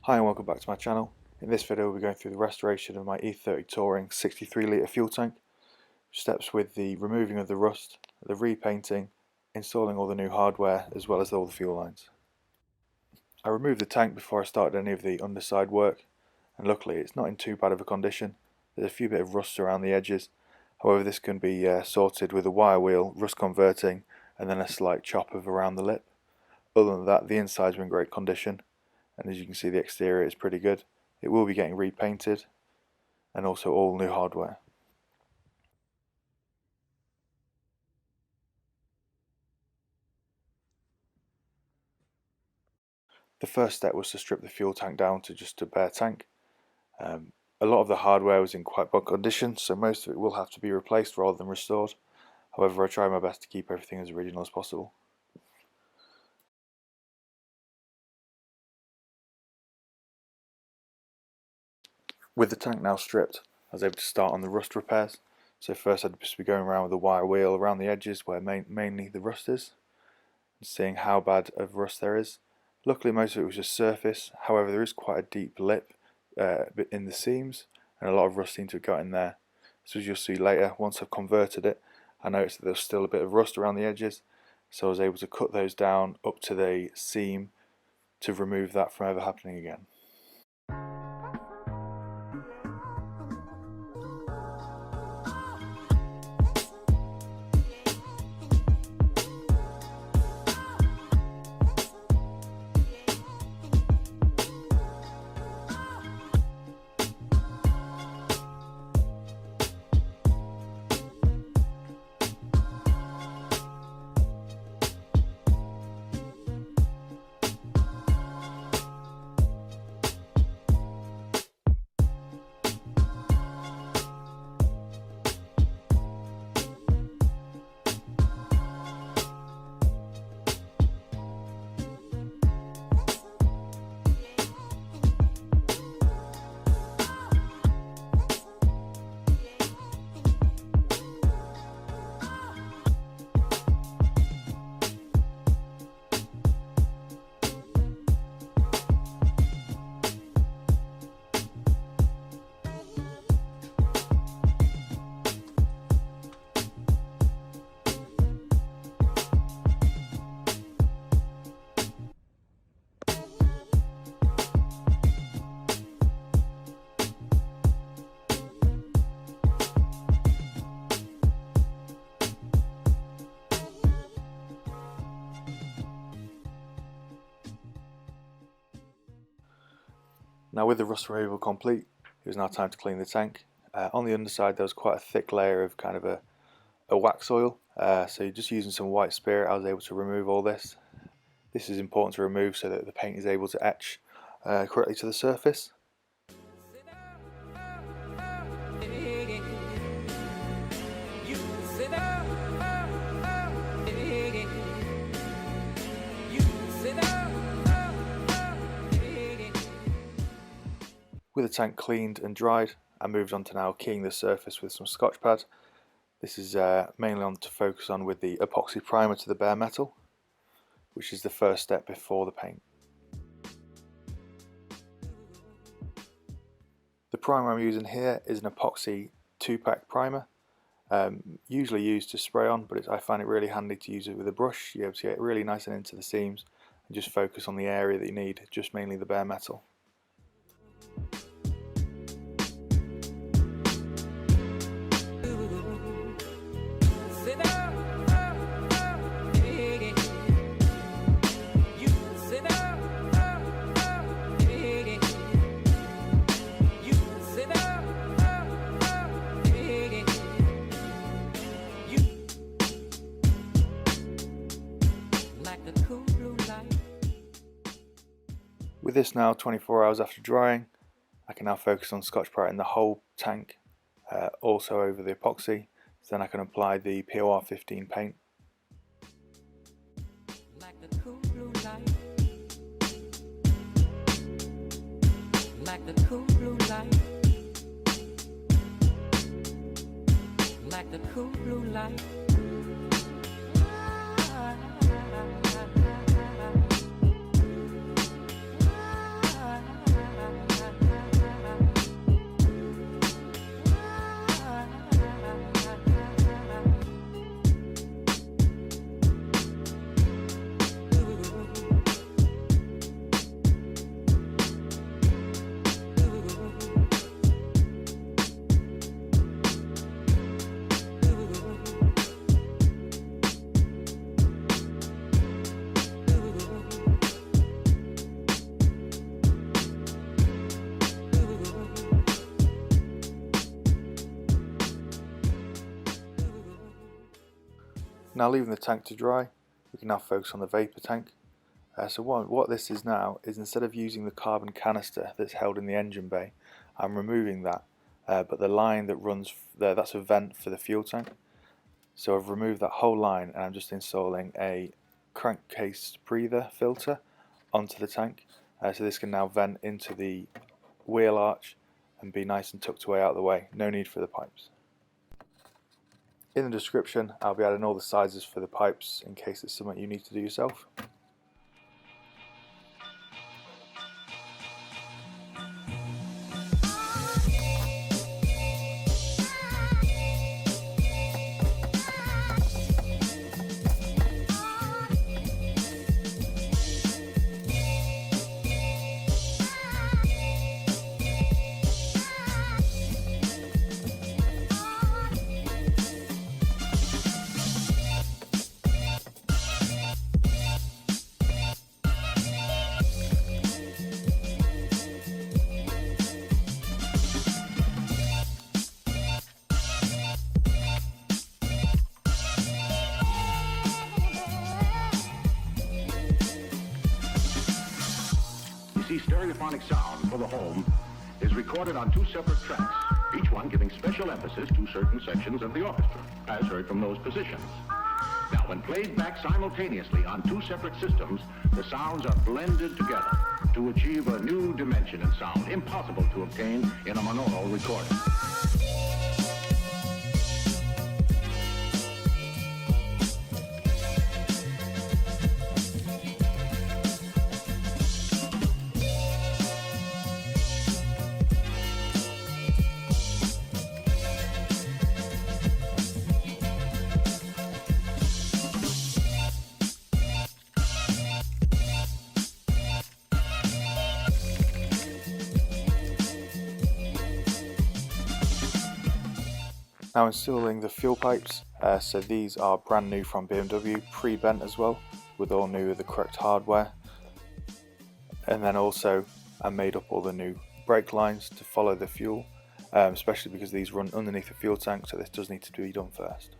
Hi and welcome back to my channel. In this video we'll be going through the restoration of my E30 Touring 63 litre fuel tank. Steps with the removing of the rust, the repainting, installing all the new hardware as well as all the fuel lines. I removed the tank before I started any of the underside work, and luckily it's not in too bad of a condition. There's a few bit of rust around the edges, however this can be sorted with a wire wheel, rust converting and then a slight chop of around the lip. Other than that, the insides are in great condition, and as you can see the exterior is pretty good. It will be getting repainted and also all new hardware. The first step was to strip the fuel tank down to just a bare tank. A lot of the hardware was in quite bad condition, so most of it will have to be replaced rather than restored. However, I tried my best to keep everything as original as possible. With the tank now stripped, I was able to start on the rust repairs. So first I'd just be going around with a wire wheel around the edges where mainly the rust is, and seeing how bad of rust there is. Luckily most of it was just surface, however there is quite a deep lip in the seams and a lot of rust seemed to have got in there. So as you'll see later, once I've converted it, I noticed that there's still a bit of rust around the edges, so I was able to cut those down up to the seam to remove that from ever happening again. Now with the rust removal complete, it was now time to clean the tank. On the underside there was quite a thick layer of kind of a wax oil, so just using some white spirit I was able to remove all this. This is important to remove so that the paint is able to etch correctly to the surface. With the tank cleaned and dried, I moved on to now keying the surface with some Scotch pad. This is mainly on to focus on with the epoxy primer to the bare metal, which is the first step before the paint. The primer I'm using here is an epoxy 2-pack primer, usually used to spray on, but I find it really handy to use it with a brush. You're able to get really nice and into the seams and just focus on the area that you need, just mainly the bare metal. With this now 24 hours after drying, I can now focus on Scotch-Brite the whole tank, also over the epoxy, so then I can apply the POR 15 paint. Like the cool blue light. Like the cool blue light. Like the cool blue light. Now leaving the tank to dry, we can now focus on the vapour tank. So what this is now is, instead of using the carbon canister that's held in the engine bay, I'm removing that, but the line that runs there, that's a vent for the fuel tank. So I've removed that whole line and I'm just installing a crankcase breather filter onto the tank, so this can now vent into the wheel arch and be nice and tucked away out of the way. No need for the pipes. In the description I'll be adding all the sizes for the pipes in case it's something you need to do yourself. Stereophonic sound for the home is recorded on two separate tracks, each one giving special emphasis to certain sections of the orchestra, as heard from those positions. Now, when played back simultaneously on two separate systems, the sounds are blended together to achieve a new dimension in sound impossible to obtain in a monaural recording. Now installing the fuel pipes, so these are brand new from BMW, pre-bent as well, with all new with the correct hardware. And then also I made up all the new brake lines to follow the fuel, especially because these run underneath the fuel tank, so this does need to be done first.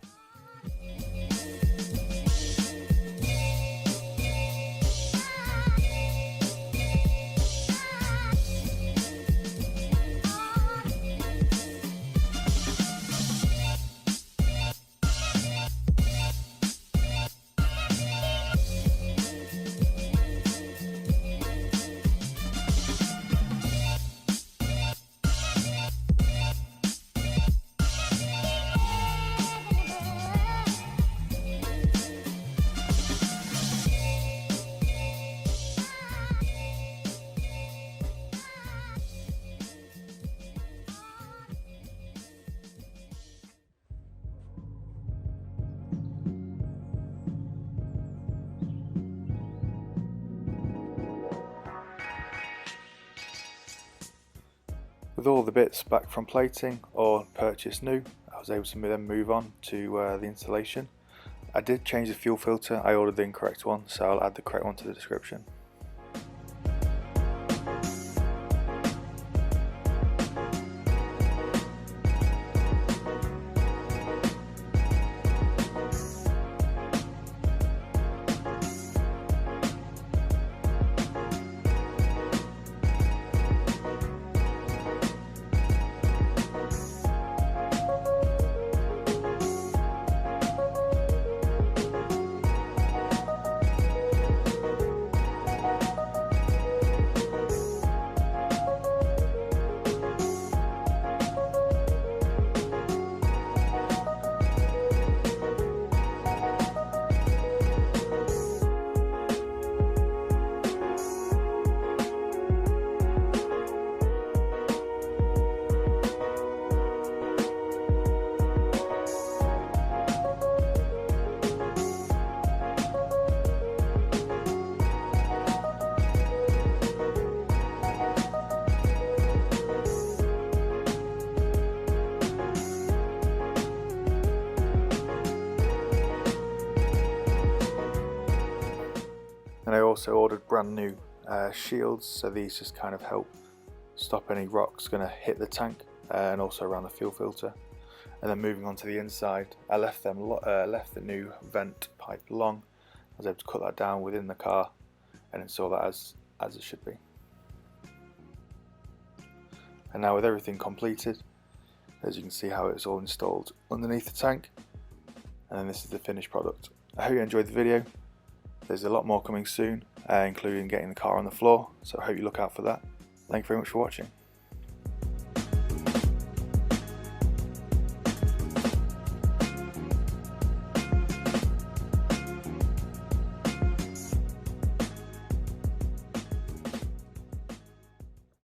With all the bits back from plating or purchased new, I was able to then move on to the installation. I did change the fuel filter, I ordered the incorrect one, so I'll add the correct one to the description. And I also ordered brand new shields, so these just kind of help stop any rocks going to hit the tank and also around the fuel filter. And then moving on to the inside, I left the new vent pipe long. I was able to cut that down within the car and install that as it should be. And now with everything completed, as you can see how it's all installed underneath the tank, and then this is the finished product. I hope you enjoyed the video. There's a lot more coming soon, including getting the car on the floor, so I hope you look out for that. Thank you very much for watching.